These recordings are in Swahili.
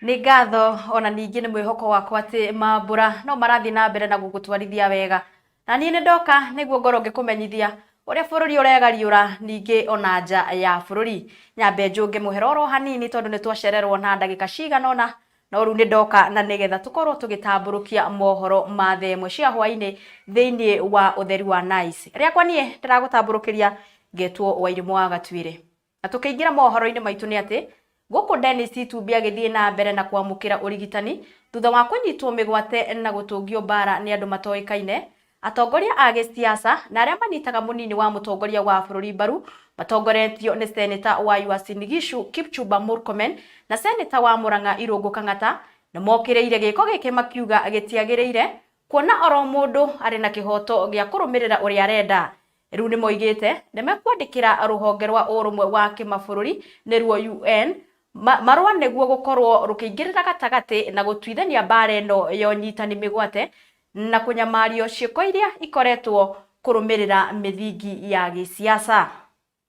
Nĩ ngatho ona ningĩ nĩ mwĩhoko wakwa atĩ mambura no marathi na mbere na gũgũtwarithia wega. Na niĩ nĩ ndoka nĩguo ngorwo ngĩkũmenyithia ũrĩa bũrũri ũregariũra ningĩ ona nja ya bũrũri. Nyambe njũnge mũhero oro hanini tondũ nĩ twacererwo na ndagĩka cigana ũna, no rĩu nĩ ndoka na nĩgetha tũkorwo tũgĩtambũrũkia mohoro ma thaa ĩmwe cia hwaĩ-inĩ thĩinĩ wa ũtheri wa Nice. Rĩakwa niĩ ndĩragũtambũrũkĩria ngetwo WAIRIMU wa GATUIRE. Na tũkĩingĩra mohoro-inĩ maitũ nĩ atĩ gũkũ Dennis Itumbi agĩthiĩ na mbere na kwamũkĩra ũrigitani thutha wa kũnyitwo mĩgwate na gũtũngio mbara nĩ andũ matoĩkaine. Atongoria a gĩsiasa na arĩa manyitaga mũnini wa mũtongoria wa bũrũri mbaru matongoretio nĩ seneta wa Uasin Gishu Kipchumba Murkomen na seneta wa Murang'a Irũngũ Kang'ata nĩ mokĩrĩire gĩko gĩkĩ makiuga gĩtiagĩrĩire, kuona oro mũndũ arĩ na kĩhoto gĩa kũrũmĩrĩra ũrĩa arenda. Rĩu nĩ moigĩte nĩ mekwandĩkĩra rũhonge rwa ũrũmwe wa kĩmabũrũri nĩruo UN marũa nĩguo gũkorwo rũkĩingĩrĩra gatagatĩ na gũtuithania mbara ĩno ya ũnyitani mĩgwate na kũnyamario ciĩko iria ikoretwo kũrũmĩrĩra mĩthingi ya gĩsiasa.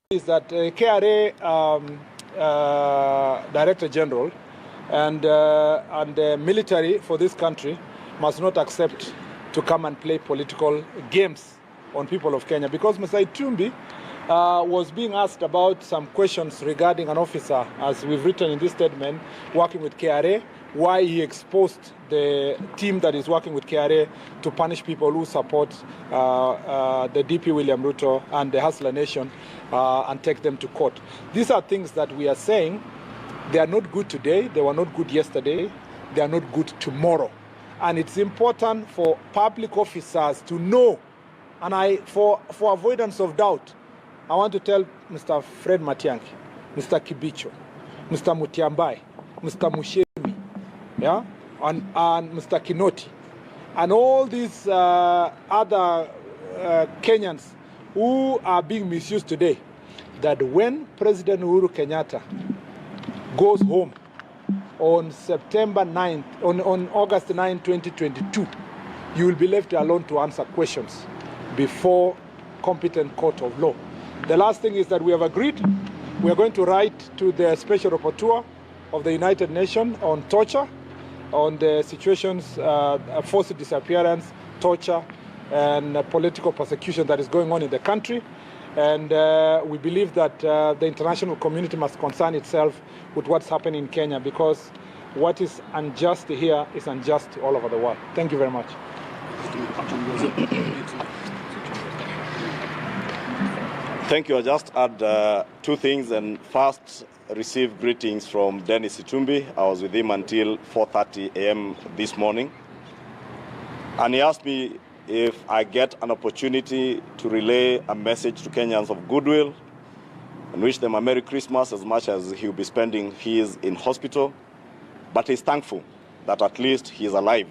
Is that KRA Director General and the military for this country must not accept to come and play political games on people of Kenya, because Mr. Itumbi was being asked about some questions regarding an officer, as we've written in this statement, working with KRA, why he exposed the team that is working with KRA to punish people who support the DP William Ruto and the Hustler Nation and take them to court. These are things that we are saying they are not good today, they were not good yesterday, they are not good tomorrow. And it's important for public officers to know, and for avoidance of doubt, I want to tell Mr. Fred Matiang'i, Mr. Kibicho, Mr. Mutiambai, Mr. Mushemi, yeah, and Mr. Kinoti, and all these other Kenyans who are being misused today, that when President Uhuru Kenyatta goes home on September 9th, on August 9, 2022, you will be left alone to answer questions before competent court of law. The last thing is that we have agreed we are going to write to the Special Rapporteur of the United Nations on torture, on the situations, forced disappearance, torture, and political persecution that is going on in the country. And we believe that the international community must concern itself with what's happening in Kenya, because what is unjust here is unjust all over the world. Thank you very much. Thank you. I just add two things. And first, received greetings from Dennis Itumbi. I was with him until 4:30 a.m. this morning. And he asked me if I get an opportunity to relay a message to Kenyans of goodwill and wish them a Merry Christmas, as much as he'll be spending his in hospital. But he's thankful that at least he is alive,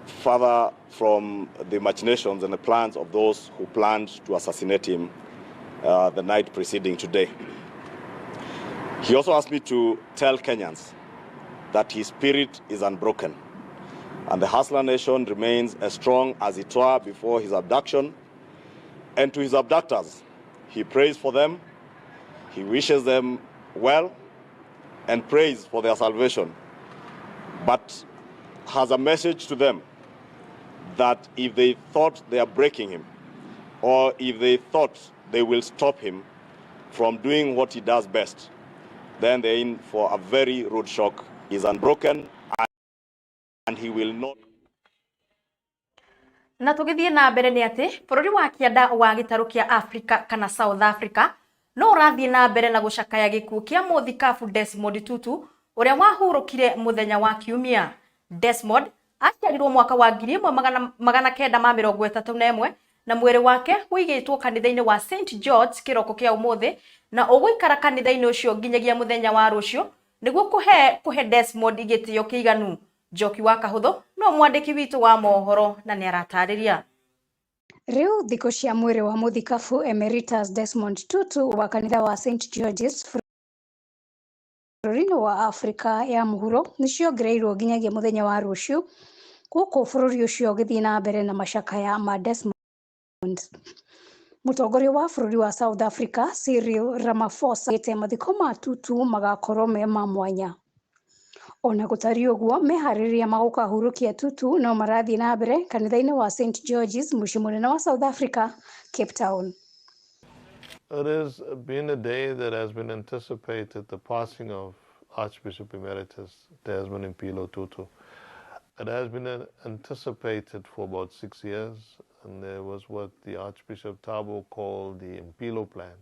further from the machinations and the plans of those who planned to assassinate him the night preceding today. He also asked me to tell Kenyans that his spirit is unbroken and the Hustler Nation remains as strong as it were before his abduction. And to his abductors, he prays for them, he wishes them well, and prays for their salvation, but has a message to them that if they thought they are breaking him, or if they thought they will stop him from doing what he does best, then they're in for a very rude shock. He's unbroken and he will not. Na tũgĩthiĩ na mbere nĩ atĩ bũrũri wa kĩanda wa gĩtarũ kĩa Africa kana South Africa no ũrathiĩ na mbere na gũcakaya gĩkuũ kĩa mũthikabu Desmond Tutu ũrĩa wahurũkire mũthenya wa Kiumia. Desmond aciarirwo mwaka wa 1931 na mwĩrĩ wake wĩigĩtwo kanitha-inĩ wa St George kĩroko kĩa ũmũthĩ, na ũgũikara kanitha-inĩ ũcio nginyagia mũthenya wa rũciũ nĩguo kũhe Desmond gĩtĩo kĩiganu. Njoki wa Kahũthũ no mwandĩki witũ wa mohoro na nĩ aratarĩria. Rĩu thikũ cia mwĩrĩ wa mũthikabu Emeritus Desmond Tutu wa kanitha wa St George's bũrũri-inĩ wa Afrika ya mũhuro nĩciongereirwo nginyagia mũthenya wa rũciũ, gũkũ bũrũri ũcio ũgĩthiĩ na mbere na macakaya ma Desmond. Mũtongoria wa bũrũri wa South Africa Cyril Ramaphosa gĩte mathiko ma Tutu magakorwo me ma mwanya. Ona gũtariĩ ũguo meharĩrĩria magũkahurukia Tutu no marathiĩ na mbere kanitha-inĩ wa St George's mũciĩ mũnene wa South Africa, Cape Town. It has been a day that has been anticipated, the passing of Archbishop Emeritus Desmond Mpilo Tutu. It has been anticipated for about 6 years, and there was what the Archbishop Thabo called the Mpilo plan.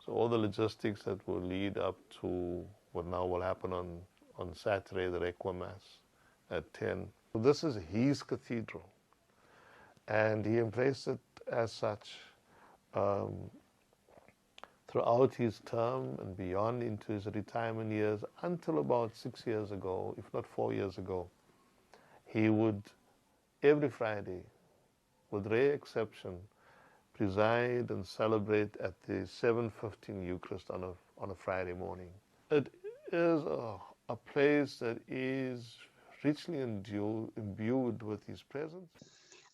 So all the logistics that will lead up to what now will happen on Saturday, the Requiem Mass at 10. So this is his cathedral, and he embraced it as such throughout his term and beyond into his retirement years until about 6 years ago, if not 4 years ago. He would, every Friday, with rare exception, preside and celebrate at the 7:15 Eucharist on a Friday morning. It is a place that is richly imbued with his presence.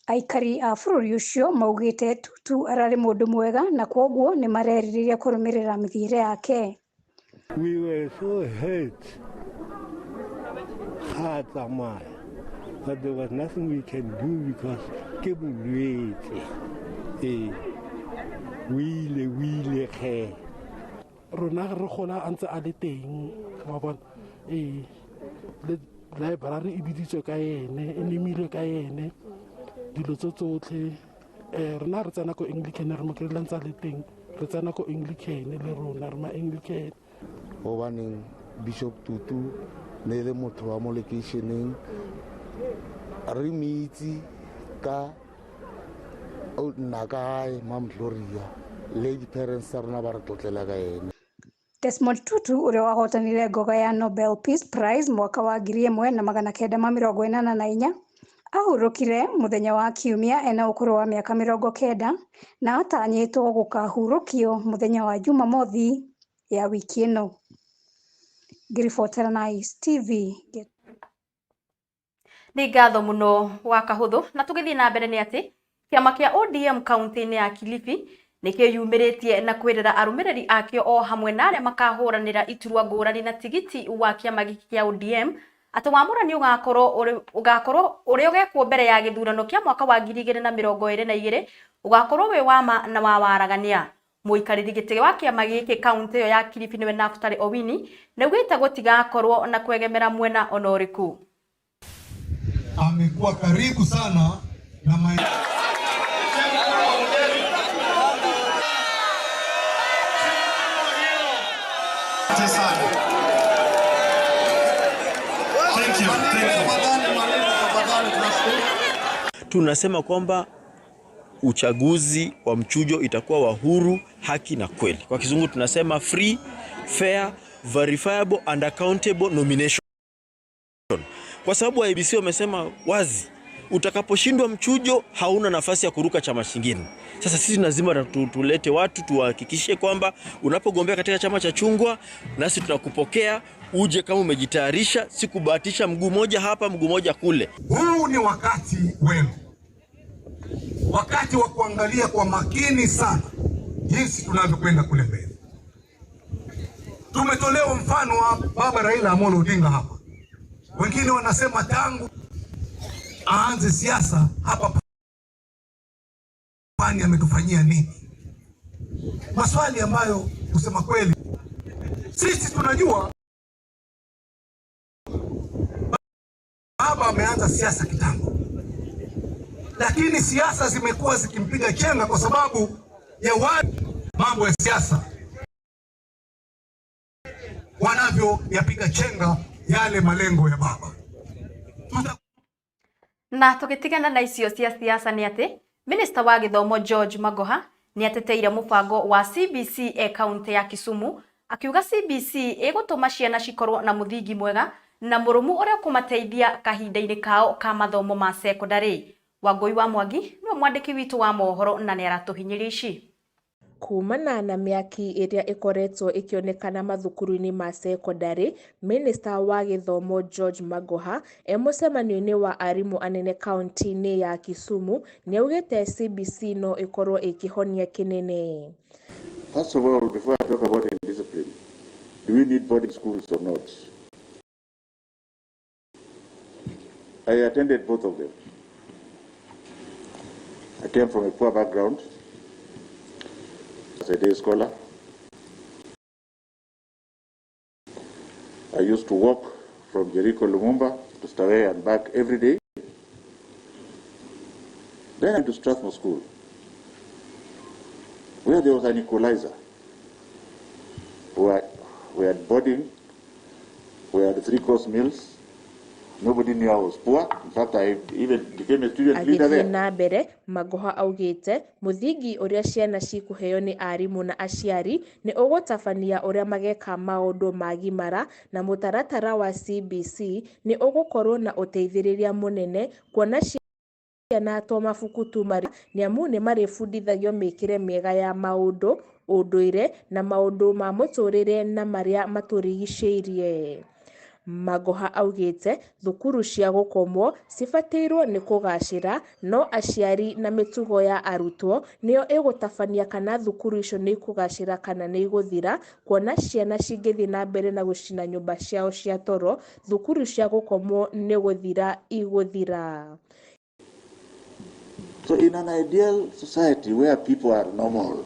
Aikari a bũrũri ũcio maugĩte Tutu ararĩ mũndũ mwega na kwoguo nĩ marerirĩria kũrũmĩrĩra mĩthiĩre yake. We were so hurt, but there was nothing we can do because we care. Rona re gola antse a le teng wa bona le library e biditswe ka ene e nemilwe ka ene dilo tsotlhe rona re tsena ko Anglican re mo kry-la ntse a le teng re tsena ko Anglican le rona re ma Anglican Hobaneng Bishop Tutu ne le motho wa mo lekeišeneng re mitsi ka nna ka gae Mam Gloria le di-parents tsa rona ba re tlotlela ka ene. Desmond Tutu ũrĩa wahotanire ngoga ya Nobel Peace Prize mwaka wa 1984 ahurũkire mũthenya wa Kiumia ena ũkũrũ wa mĩaka 90 na atanyĩtwo gũkahurũkio mũthenya wa Jumamothi ya wiki ĩno. Ngĩribotera na Ice TV. Nĩ ngatho mũno wa kahũthũ na tũgĩthiĩ na mbere nĩ atĩ kĩama kĩa ODM kaunti-inĩ ya Kilifi nĩkĩyumĩrĩtie na kwĩrĩra arũmĩrĩri akĩo o hamwe na arĩa makahũranĩra iturwa ngũrani na tigiti wa kĩama gĩkĩ kĩa ODM atĩ wamũrani ũgakorwo ũrĩa ũgekwo mbere ya gĩthurano kĩa mwaka wa 2022 ũgakorwo wĩ wama na wa waragania. Mũikarĩri gĩtĩ wa kĩama gĩkĩ kaunti ĩyo ya Kilifi nĩwe Naftali Owini naugĩte gũtigakorwo na kwegemera mwena ona ũrĩkũ. Amekuwa karibu sana na Tunasema kwamba uchaguzi wa mchujo itakuwa wa huru, haki na kweli. Kwa kizungu tunasema free, fair, verifiable and accountable nomination. Kwa sababu IEBC wamesema wazi, utakaposhindwa mchujo hauna nafasi ya kuruka chama kingine. Sasa sisi lazima tulete watu tuhakikishe kwamba unapogombea katika chama cha chungwa nasi tunakupokea uje kama umejitayarisha, si kubahatisha mguu moja hapa mguu moja kule. Huu ni wakati wenu. Wakati wa kuangalia kwa makini sana jinsi tunavyokwenda kule mbele. Tumetolewa mfano wa baba Raila Amolo Odinga hapa. Wengine wanasema tangu aanze siasa hapa Pwani ametufanyia nini? Maswali ambayo kusema kweli sisi tunajua baba ameanza siasa kitambo, lakini siasa zimekuwa zikimpiga chenga kwa sababu ya mambo ya siasa wanavyoyapiga chenga yale malengo ya baba. Na tukitigana na icio cia siasa ni ati Minister wa Githomo George Magoha ni ateteire mubango wa CBC kaunti ya Kisumu akiuga CBC igutuma ciana cikorwo na muthingi mwega na murumu uria kumateithia kahinda-ini kao ka mathomo ma secondary. Wangui wa Mwangi ni mwandiki witu wa Mohoro na ni aratuhinyiria ici. Kumana na mĩaki ĩrĩa ĩkoretwo ĩkĩonekana mathukuru-inĩ ma secondary, Minister wa Gĩthomo George Magoha mũcemanio-inĩ wa arimũ anene kaunti-inĩ ya Kisumu nĩaugĩte CBC no ĩkorwo ĩkĩhonia kĩnene. First of all, before I talk about indiscipline, do we need boarding schools or not? I attended both of them. I came from a poor background as a day scholar. I used to walk from Jericho, Lumumba to Starehe and back every day. Then I went to Strathmore School, where there was an equalizer. We had boarding, we had 3-course meals. Nobody knew I was poor. In fact, I even became a student leader there. Na mbere Magoha augite muthingi uria ciana cikuheo ni arimu na aciari ni ugutabania uria mageka maundu magimara na mutaratara wa CBC ni ugukorwo na uteithiriria munene kuona ciana to mabuku tu mari ni amu ni marifundithagio mikire miega ya maundu unduire na maundu ma muturire na maria maturigiceirie. Magoha augite thukuru cia gukomwo cibatirwo ni kugacira no aciari na mitugo ya arutwo niyo igutabania kana thukuru icio ni kugacira kana ni iguthira kuona ciana cingithi na mbere na gucina nyumba ciao cia toro thukuru cia gukomwo ni guthira iguthira. So in an ideal society where people are normal,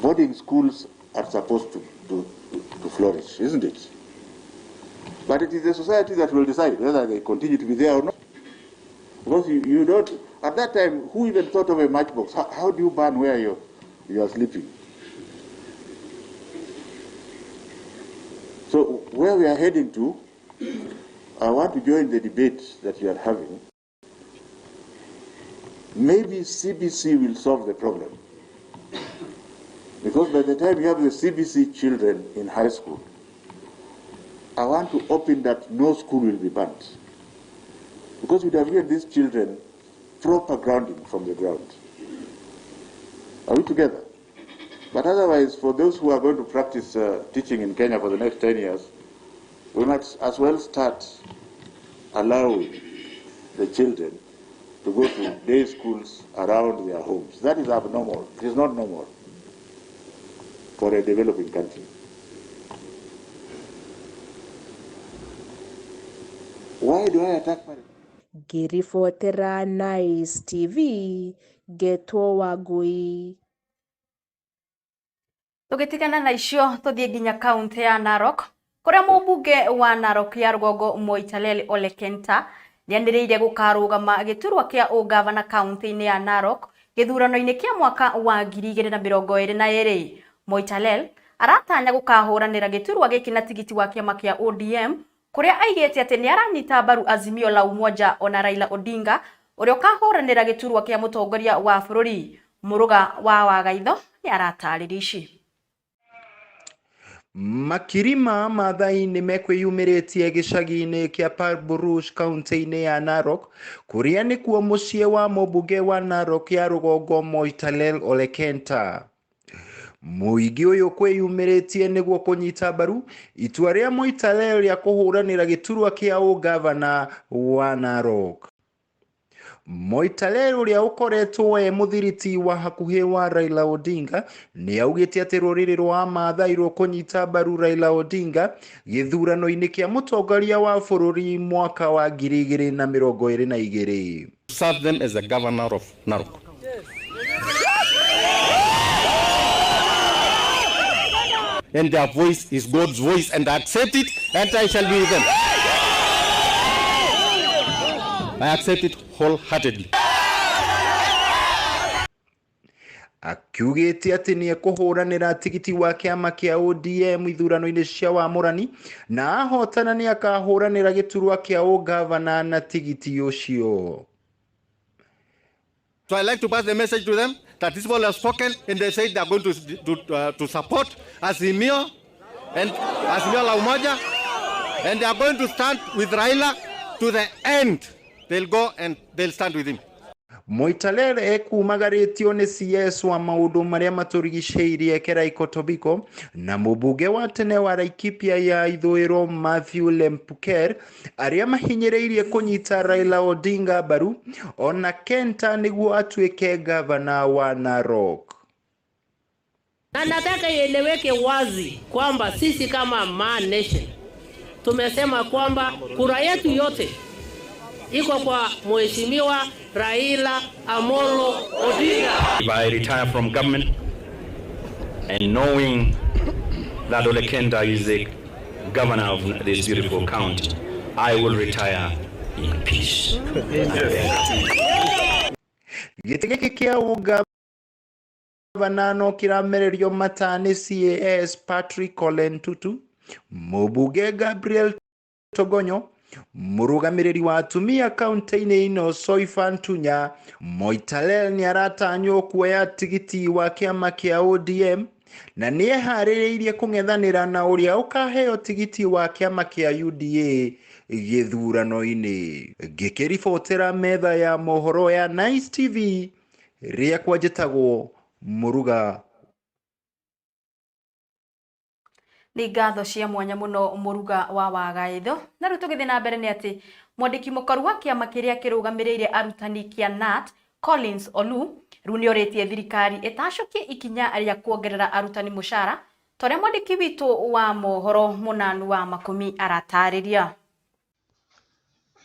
boarding schools are supposed to flourish, isn't it? But it is the society that will decide whether they continue to be there or not. Because you don't, at that time, who even thought of a matchbox? How do you burn where you are sleeping? So where we are heading to, I want to join the debate that you are having. Maybe CBC will solve the problem. Because by the time you have the CBC children in high school, I want to open that no school will be banned. Because we'd have given these children proper grounding from the ground. Are we together? But otherwise, for those who are going to practice teaching in Kenya for the next 10 years, we might as well start allowing the children to go to day schools around their homes. That is abnormal. It is not normal for a developing country. Why do I attack my... Girifotera Nice TV, Getwo Wagui. Tugitigana na icio tuthie nginya kaunti ya Narok kuria mubunge wa Narok ya Rugongo Moitalel Ole Kenta nianiriire gukarugama giturwa kia ugavana kaunti-ini ya Narok githurano-ini kia mwaka wa 2022. Moitalel aratanya gukahuranira giturwa giki na tigiti wa kiama kia ODM kuria aigete ati ni aranyita mbaru Azimio la Umoja ona Raila Odinga uria ukahuranira giturwa kia mutongoria wa bururi. Muruga wa Wagaitho ni aratarĩria ici. Makirima Maathai nĩ mekwĩyumĩrĩtie gĩcagi-inĩ kĩa Parburush kaunti-inĩ ya Narok kuria nĩkuo mũciĩ wa mũmbunge wa Narok ya Rugongo Moitalel Ole Kenta. Mũingĩ ũyũ kwĩyumĩrĩtie nĩguo kũnyita mbaru itua rĩa Moitalel rĩa kũhũranĩra gĩturwa kĩa ũgavana wa Narok. Moitalel uria ukoretwo muthiriti wa hakuhi wa Raila Odinga ni augite ati ruriri rwa Maathai rukunyita mbaru Raila Odinga githurano-ini kia mutongoria wa bururi mwaka wa 2022. Serve them as the governor of Narok. And their voice is God's voice, and I accept it, and I shall be with them. I accept it wholeheartedly. Akiugite ati ni ekuhuranira tigiti wa kiama kia ODM ithurano-ini cia wamurani na ahotana ni akahuranira giturwa kia ugavana na tigiti ucio. So I like to pass the message to them that these people have spoken and they said they are going to support Azimio and Azimio la Umoja, and they are going to stand with Raila to the end. They'll go and they'll stand with him. Moitalel ekumagarĩtio nĩ CS wa maũndũ marĩa matũrigicĩirie Keraiko Tobiko na mũmbunge wa tene wa Laikipia ya ithũĩro Matthew Lempuker arĩa mahinyĩrĩirie kũnyita Raila Odinga mbaru ona Kenta nĩguo atuĩke gavana wa Narok. Na nataka ieleweke wazi kwamba sisi kama Man Nation tumesema kwamba kura yetu yote iko kwa Mheshimiwa Raila Amolo Odinga. If I retire from government and knowing that Ole Kenta is the governor of this beautiful county, I will retire in peace. Gĩtĩ kĩa ugavana no kĩramererio matani CAS Patrick Ole Ntutu, mũmbunge Gabriel Togonyo, mũrũgamĩrĩri wa atumia kaunti-inĩ ino Soifan Tunya. Moitalel nĩ aratanywo kuoya tigiti wa kĩama kĩa ODM na nĩ eharĩrĩirie kũng'ethanĩra na ũrĩa ũkaheo tigiti wa kĩama kĩa UDA gĩthurano-inĩ. Ngĩkĩribotera metha ya mohoro ya Nice TV, rĩakwa njĩtagwo Mũruga. Nĩ ngatho cia mwanya mũno Mũruga wa Wagaitho. Na rĩu tũgĩthiĩ na mbere nĩ atĩ mwandĩki mũkoru wa kĩama kĩrĩa kĩrũgamĩrĩire arutani kĩa NAT Collins Olu rĩu nĩ orĩtie thirikari ĩtacokie ikinya rĩa kuongerera arutani mũcara, torĩa mwandĩki witũ wa mohoro Mũnanu wa Makũmi aratarĩria.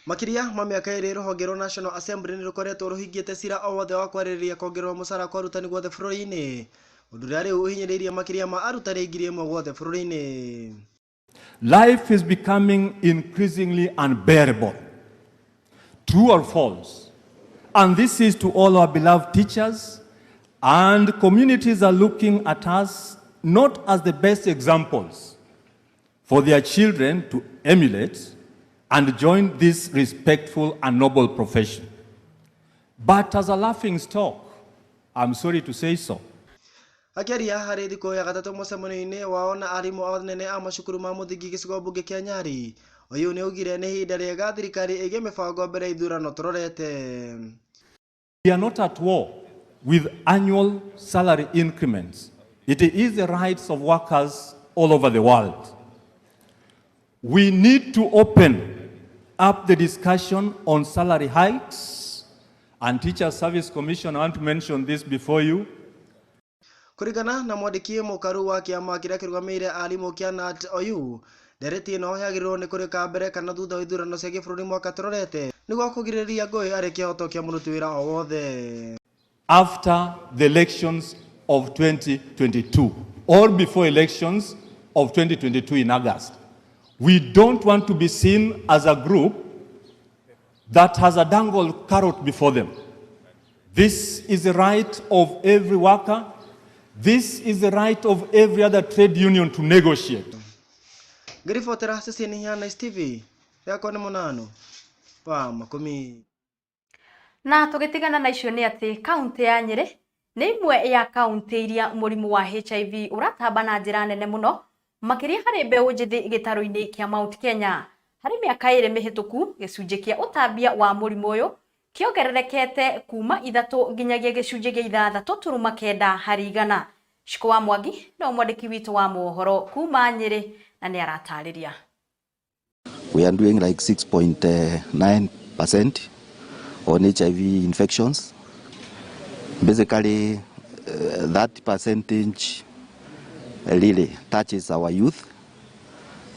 Makiria ma mĩaka ĩrĩ rũhonge rwa National Assembly nĩ rũkoretwo rũhingĩte cira o wothe wa kwarĩrĩria kuongererwo mũcara kwa arutani guothe bũrũri-inĩ, ũndũ ũrĩa rĩu ũhinyĩrĩirie makiria ma arutani 1,000 guothe bũrũri-inĩ. Life is becoming increasingly unbearable. True or false? And this is to all our beloved teachers, and communities are looking at us not as the best examples for their children to emulate and join this respectful and noble profession, but as a laughing stock. I'm sorry to say so. Akiaria harĩ thikũ ya gatatũ mũcemanio-inĩ wao na arimũ anene a macukuru ma mũthingi gĩcigo mbunge kĩa Nyarĩ, ũyũ nĩ augire nĩ ihinda rĩega thirikari ĩgĩe mĩbango mbere ithurano tũrorete. We are not at war with annual salary increments. It is the rights of workers all over the world. We need to open up the discussion on salary hikes, and Teacher Service Commission, I want to mention this before you. Kũringana na mwandĩki mũkaru wa kĩama kĩrĩa kĩrũgamĩrĩire arimũ kĩa NAT OU, ndereti ĩno yagĩrĩirwo nĩ kũrĩka mbere kana thutha wa ithurano cia gĩbũrũri mwaka tũrorete nĩguo kũgirĩrĩria ngũĩ arĩ kĩhoto kĩa mũruti wĩra o wothe. After the elections of 2022 or before elections of 2022 in August, we don't want to be seen as a group that has a dangled carrot before them. This is the right of every worker. This is the right of every other trade union to negotiate. Ngĩribotera ceceni ya Nice TV, yakwa nĩ Mũnanu wa Makũmi. Na tũgĩtigana na icio nĩ atĩ kaunti ya Nyĩrĩ nĩ imwe ya kaunti iria mũrimũ wa HIV ũratamba na njĩra nene mũno, makĩria harĩ mbeũ njĩthĩ gĩtarũ-inĩ kĩa Mount Kenya. Harĩ mĩaka ĩrĩ mĩhĩtũku, gĩcunjĩ kĩa ũtambia wa mũrimũ ũyũ kĩongererekete kuma 3 nginyagia gĩcunjĩ gĩa 3.9 harĩ 100. Shiko wa Mwangi no mwandĩki witũ wa mohoro kuma Nyĩrĩ na nĩ aratarĩria. We are doing like 6.9% on HIV infections. Basically, that percentage really touches our youth,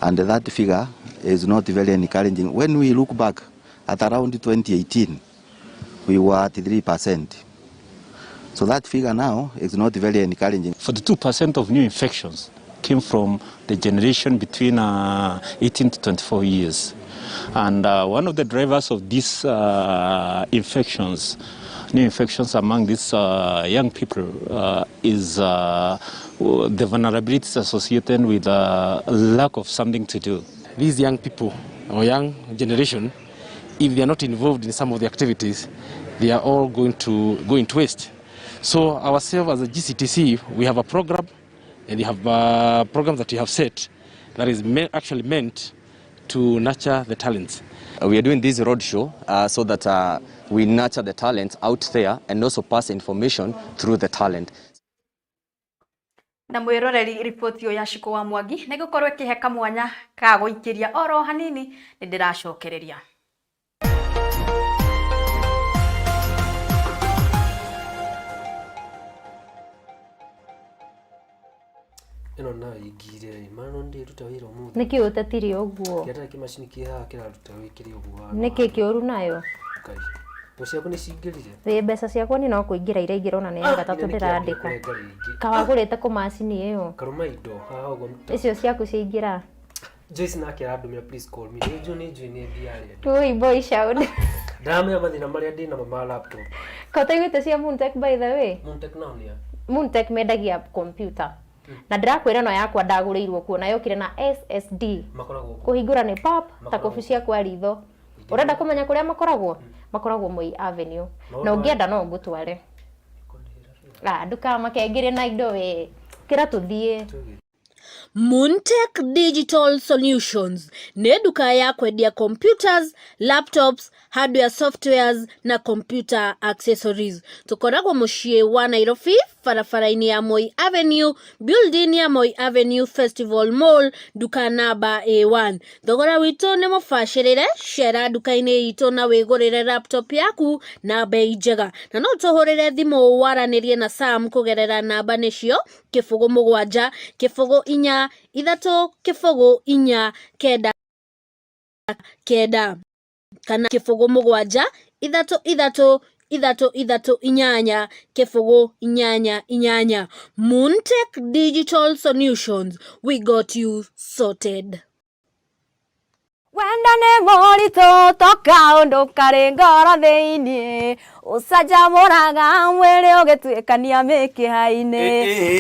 and that figure is not very encouraging. When we look back at around 2018, we were at 3%. So that figure now is not very encouraging. 42% of new infections came from the generation between 18 to 24 years. And one of the drivers of these new infections among these young people is the vulnerabilities associated with lack of something to do. These young people, or young generation, if they are not involved in some of the activities, they are all going to go into waste. So ourselves as a GCTC, we have a program, and we have a program that we have set that is actually meant to nurture the talents. We are doing this roadshow so that we nurture the talent out there and also pass information through the talent. Na mwiroreri ripoti ya Shiko wa Mwangi nĩgũkorwo ĩkĩheka mwanya ka gũikĩria oro hanini nĩ ndĩracokereria. no na igire mano ndi tutawira mu niki utatiri ogwo kera kimashini kiha kira tutawikiri ogwo niki kioru nayo kai Mbeca ni cingirire mbeca ciakwa ni no kuingira ire ingirona ni ya gatatu ndirandika kawagurite ku macini iyo karuma indo haha ugo icio ciaku ciingira Joyce na kira andumira please call me ni join diary Oi boy shout Dame mathina maria ndi na mama laptop Kautaigwite cia Moontech by the way Moontech nania Moontech mendagia computer na ndirakwira no yakwa ndagurirwo kuona yokire na SSD kuhingura ni pop ta kofisia kwa ritho urenda kumenya kuria makoragwo Moi Avenue na ungienda no ngutware nduka makengire na indo we kira tuthie Moontech Digital Solutions ni duka ya kwendia computers, laptops, hardware, softwares na computer accessories. Tukoragwo muciĩ wa Nairobi, barabara-inĩ ya Moi Avenue, building ya Moi Avenue Festival Mall, duka namba A1. Thogora witũ nĩ mũbacĩrĩre, cera duka-inĩ itũ na wĩgũrĩre laptop yaku na bei njega. Na no tũhũrĩre thimũ waranĩrie na Sam kũgerera namba nĩcio 07 4 ithatũ 4 4 kenda kana 07 ithatũ 3 8 Moontech Digital Solutions, we got you sorted. Wenda nĩ moritũ toka ũndũ karĩngoro thĩinĩ ũcanjamũraga mwĩrĩ ũgĩtuĩkania mĩkiha-inĩ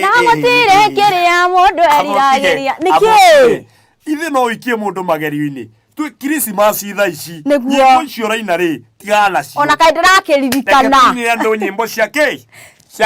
na gũtirĩ kĩrĩa mũndũ eriragĩria nĩkĩ ithe no ikie mũndũ magerio-inĩ tu Christmas thaa ici nyĩmbo icio raina rĩ tigana nacio ona kaĩ ndĩrakĩririkana nĩ andũ nyĩmbo cia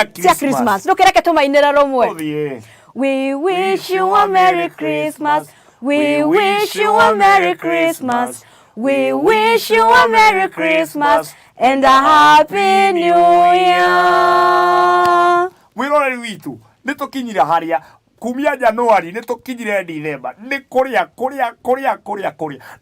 Christmas rũkĩreke tũmainĩre rũmwe we wish you a Merry Christmas. We wish you a Merry Christmas. We wish you a Merry Christmas and a Happy New Year. Wiroreri witu nitukinyira haria kumia Januari nitukinyire December ni kuria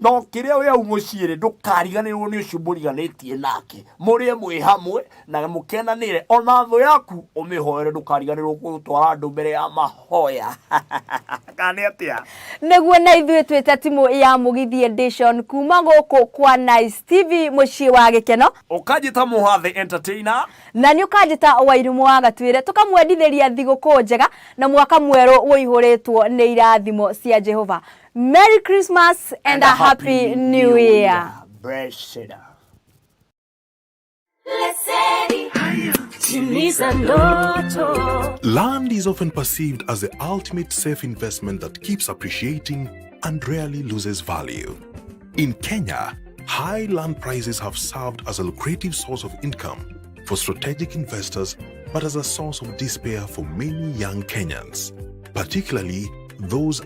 no kiria we au muciire ndukariganirwo ni ucio muriganitie nake murie mwi hamwe na mukenanire ona tho yaku umihoere ndukariganirwo gutwara andu mbere ya mahoya kani atia Neguo na ithuĩ twĩte timu ya Mugithi Edition kuma gũkũ kwa Nice TV muciĩ wa gĩkeno ukajita Muhathe Entertainer na nĩ ukajita Wairimu wa Gatuire tukamwendithĩria thigũkũ njega na mwaka mwerũ woihũrĩtwo nĩ irathimo cia Jehova. Merry Christmas and a Happy New Year. Blessed. Land is often perceived as the ultimate safe investment that keeps appreciating and rarely loses value. In Kenya, high land prices have served as a lucrative source of income for strategic investors, but as a source of despair for many young Kenyans, particularly those